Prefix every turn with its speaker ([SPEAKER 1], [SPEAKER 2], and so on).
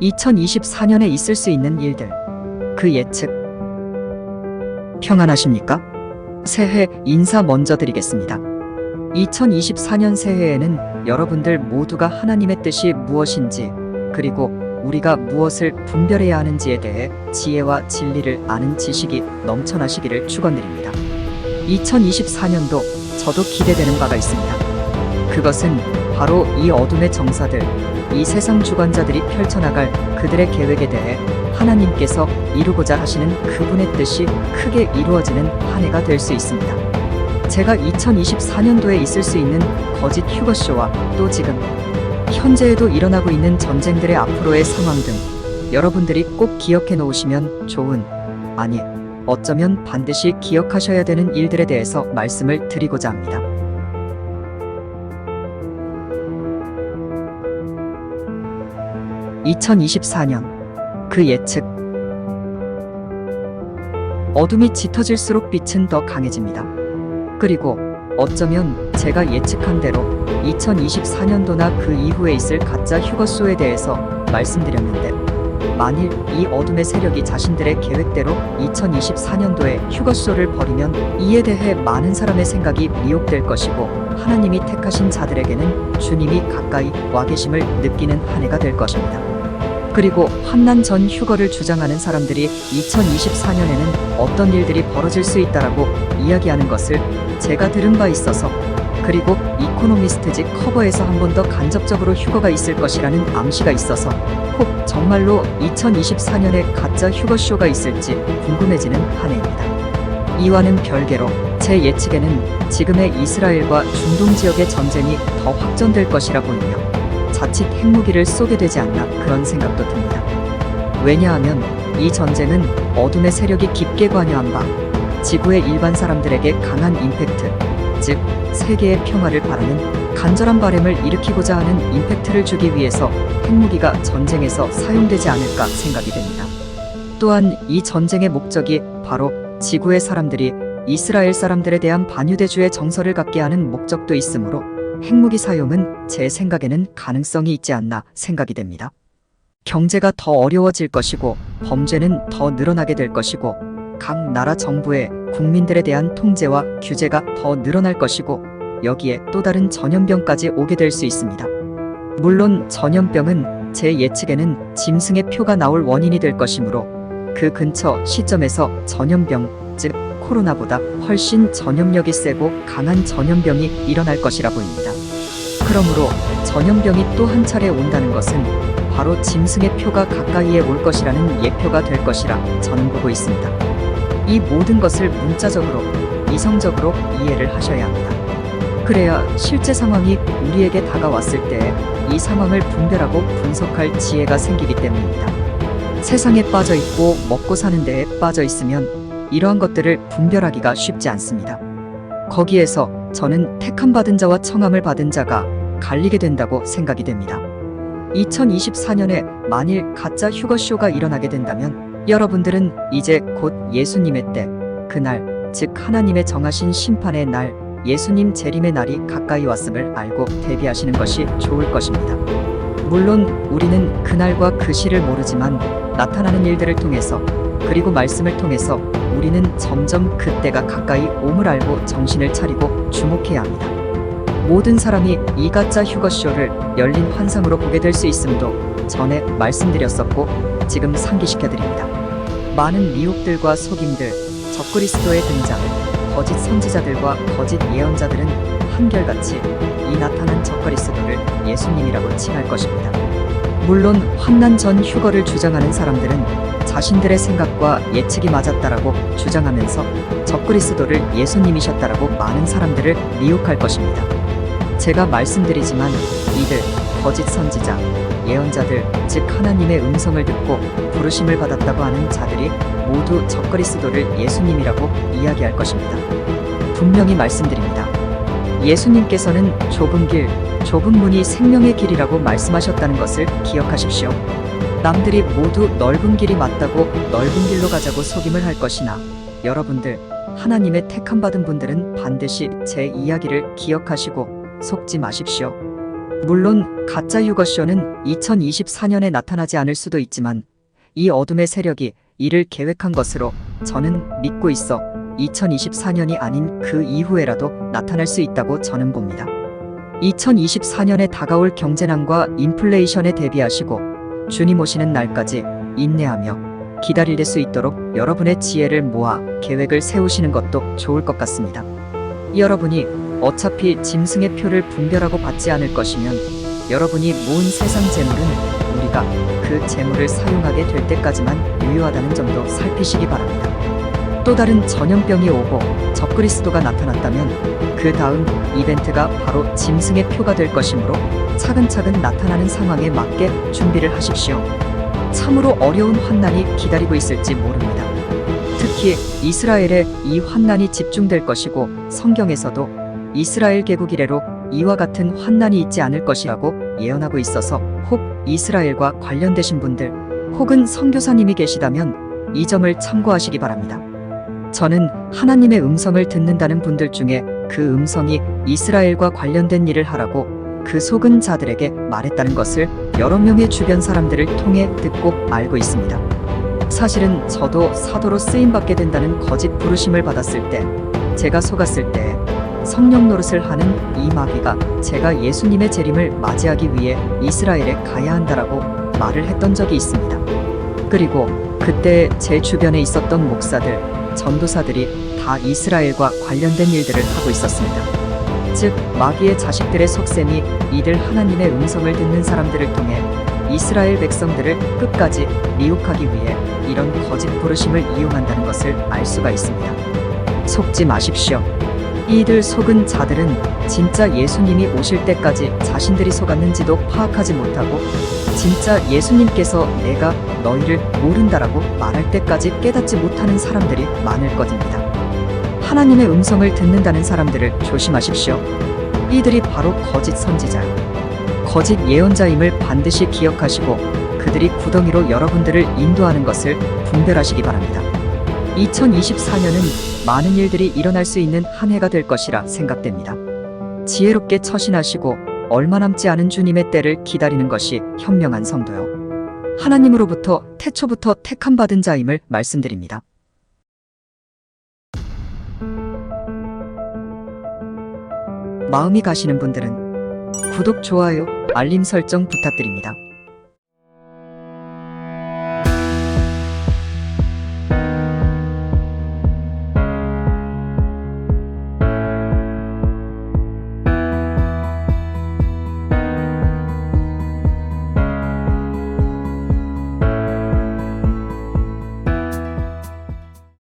[SPEAKER 1] 2024년에 있을 수 있는 일들, 그 예측. 평안하십니까? 새해 인사 먼저 드리겠습니다. 2024년 새해에는 여러분들 모두가 하나님의 뜻이 무엇인지, 그리고 우리가 무엇을 분별해야 하는지에 대해 지혜와 진리를 아는 지식이 넘쳐나시기를 축원드립니다. 2024년도 저도 기대되는 바가 있습니다. 그것은 바로 이 어둠의 정사들, 이 세상 주관자들이 펼쳐나갈 그들의 계획에 대해 하나님께서 이루고자 하시는 그분의 뜻이 크게 이루어지는 한 해가 될 수 있습니다. 제가 2024년도에 있을 수 있는 거짓 휴거쇼와 또 지금 현재에도 일어나고 있는 전쟁들의 앞으로의 상황 등 여러분들이 꼭 기억해 놓으시면 좋은, 아니 어쩌면 반드시 기억하셔야 되는 일들에 대해서 말씀을 드리고자 합니다. (2024년) 그 예측. 어둠이 짙어질수록 빛은 더 강해집니다. 그리고 어쩌면 제가 예측한 대로 2024년도나 그 이후에 있을 가짜 휴거쇼에 대해서 말씀드렸는데, 만일 이 어둠의 세력이 자신들의 계획대로 2024년도에 휴거쇼를 벌이면 이에 대해 많은 사람의 생각이 미혹될 것이고, 하나님이 택하신 자들에게는 주님이 가까이 와 계심을 느끼는 한 해가 될 것입니다. 그리고 환난 전 휴거를 주장하는 사람들이 2024년에는 어떤 일들이 벌어질 수 있다라고 이야기하는 것을 제가 들은 바 있어서, 그리고 이코노미스트지 커버에서 한 번 더 간접적으로 휴거가 있을 것이라는 암시가 있어서 혹 정말로 2024년에 가짜 휴거쇼가 있을지 궁금해지는 한 해입니다. 이와는 별개로 제 예측에는 지금의 이스라엘과 중동 지역의 전쟁이 더 확전될 것이라 보이며 자칫 핵무기를 쏘게 되지 않나 그런 생각도 듭니다. 왜냐하면 이 전쟁은 어둠의 세력이 깊게 관여한 바 지구의 일반 사람들에게 강한 임팩트, 즉 세계의 평화를 바라는 간절한 바람을 일으키고자 하는 임팩트를 주기 위해서 핵무기가 전쟁에서 사용되지 않을까 생각이 됩니다. 또한 이 전쟁의 목적이 바로 지구의 사람들이 이스라엘 사람들에 대한 반유대주의 정서를 갖게 하는 목적도 있으므로 핵무기 사용은 제 생각에는 가능성이 있지 않나 생각이 됩니다. 경제가 더 어려워질 것이고 범죄는 더 늘어나게 될 것이고 각 나라 정부의 국민들에 대한 통제와 규제가 더 늘어날 것이고 여기에 또 다른 전염병까지 오게 될 수 있습니다. 물론 전염병은 제 예측에는 짐승의 표가 나올 원인이 될 것이므로 그 근처 시점에서 전염병, 즉 코로나보다 훨씬 전염력이 세고 강한 전염병이 일어날 것이라 보입니다. 그러므로 전염병이 또 한 차례 온다는 것은 바로 짐승의 표가 가까이에 올 것이라는 예표가 될 것이라 저는 보고 있습니다. 이 모든 것을 문자적으로, 이성적으로 이해를 하셔야 합니다. 그래야 실제 상황이 우리에게 다가왔을 때 이 상황을 분별하고 분석할 지혜가 생기기 때문입니다. 세상에 빠져 있고 먹고 사는 데에 빠져 있으면 이러한 것들을 분별하기가 쉽지 않습니다. 거기에서 저는 택함 받은 자와 청함을 받은 자가 갈리게 된다고 생각이 됩니다. 2024년에 만일 가짜 휴거쇼가 일어나게 된다면 여러분들은 이제 곧 예수님의 때, 그날, 즉 하나님의 정하신 심판의 날, 예수님 재림의 날이 가까이 왔음을 알고 대비하시는 것이 좋을 것입니다. 물론 우리는 그날과 그 시를 모르지만 나타나는 일들을 통해서 그리고 말씀을 통해서 우리는 점점 그때가 가까이 옴을 알고 정신을 차리고 주목해야 합니다. 모든 사람이 이 가짜 휴거쇼를 열린 환상으로 보게 될 수 있음도 전에 말씀드렸었고 지금 상기시켜드립니다. 많은 미혹들과 속임들, 적그리스도의 등장, 거짓 선지자들과 거짓 예언자들은 한결같이 이 나타난 적그리스도를 예수님이라고 칭할 것입니다. 물론 환난 전 휴거를 주장하는 사람들은 자신들의 생각과 예측이 맞았다라고 주장하면서 적그리스도를 예수님이셨다라고 많은 사람들을 미혹할 것입니다. 제가 말씀드리지만 이들 거짓 선지자, 예언자들, 즉 하나님의 음성을 듣고 부르심을 받았다고 하는 자들이 모두 적그리스도를 예수님이라고 이야기할 것입니다. 분명히 말씀드립니다. 예수님께서는 좁은 길, 좁은 문이 생명의 길이라고 말씀하셨다는 것을 기억하십시오. 남들이 모두 넓은 길이 맞다고 넓은 길로 가자고 속임을 할 것이나 여러분들, 하나님의 택함받은 분들은 반드시 제 이야기를 기억하시고 속지 마십시오. 물론 가짜 휴거쇼는 2024년에 나타나지 않을 수도 있지만 이 어둠의 세력이 이를 계획한 것으로 저는 믿고 있어 2024년이 아닌 그 이후에라도 나타날 수 있다고 저는 봅니다. 2024년에 다가올 경제난과 인플레이션에 대비하시고 주님 오시는 날까지 인내하며 기다릴 수 있도록 여러분의 지혜를 모아 계획을 세우시는 것도 좋을 것 같습니다. 여러분이 어차피 짐승의 표를 분별하고 받지 않을 것이면 여러분이 모은 세상 재물은 우리가 그 재물을 사용하게 될 때까지만 유효하다는 점도 살피시기 바랍니다. 또 다른 전염병이 오고 적그리스도가 나타났다면 그 다음 이벤트가 바로 짐승의 표가 될 것이므로 차근차근 나타나는 상황에 맞게 준비를 하십시오. 참으로 어려운 환난이 기다리고 있을지 모릅니다. 특히 이스라엘에 이 환난이 집중될 것이고 성경에서도 이스라엘 개국 이래로 이와 같은 환난이 있지 않을 것이라고 예언하고 있어서 혹 이스라엘과 관련되신 분들 혹은 선교사님이 계시다면 이 점을 참고하시기 바랍니다. 저는 하나님의 음성을 듣는다는 분들 중에 그 음성이 이스라엘과 관련된 일을 하라고 그 속은 자들에게 말했다는 것을 여러 명의 주변 사람들을 통해 듣고 알고 있습니다. 사실은 저도 사도로 쓰임받게 된다는 거짓 부르심을 받았을 때 제가 속았을 때 성령 노릇을 하는 이 마귀가 제가 예수님의 재림을 맞이하기 위해 이스라엘에 가야 한다라고 말을 했던 적이 있습니다. 그리고 그때 제 주변에 있었던 목사들, 전도사들이 다 이스라엘과 관련된 일들을 하고 있었습니다. 즉 마귀의 자식들의 속셈이 이들 하나님의 음성을 듣는 사람들을 통해 이스라엘 백성들을 끝까지 미혹하기 위해 이런 거짓 부르심을 이용한다는 것을 알 수가 있습니다. 속지 마십시오. 이들 속은 자들은 진짜 예수님이 오실 때까지 자신들이 속았는지도 파악하지 못하고 진짜 예수님께서 내가 너희를 모른다라고 말할 때까지 깨닫지 못하는 사람들이 많을 것입니다. 하나님의 음성을 듣는다는 사람들을 조심하십시오. 이들이 바로 거짓 선지자요, 거짓 예언자임을 반드시 기억하시고 그들이 구덩이로 여러분들을 인도하는 것을 분별하시기 바랍니다. 2024년은 많은 일들이 일어날 수 있는 한 해가 될 것이라 생각됩니다. 지혜롭게 처신하시고 얼마 남지 않은 주님의 때를 기다리는 것이 현명한 성도요, 하나님으로부터 태초부터 택함 받은 자임을 말씀드립니다. 마음이 가시는 분들은 구독, 좋아요, 알림 설정 부탁드립니다.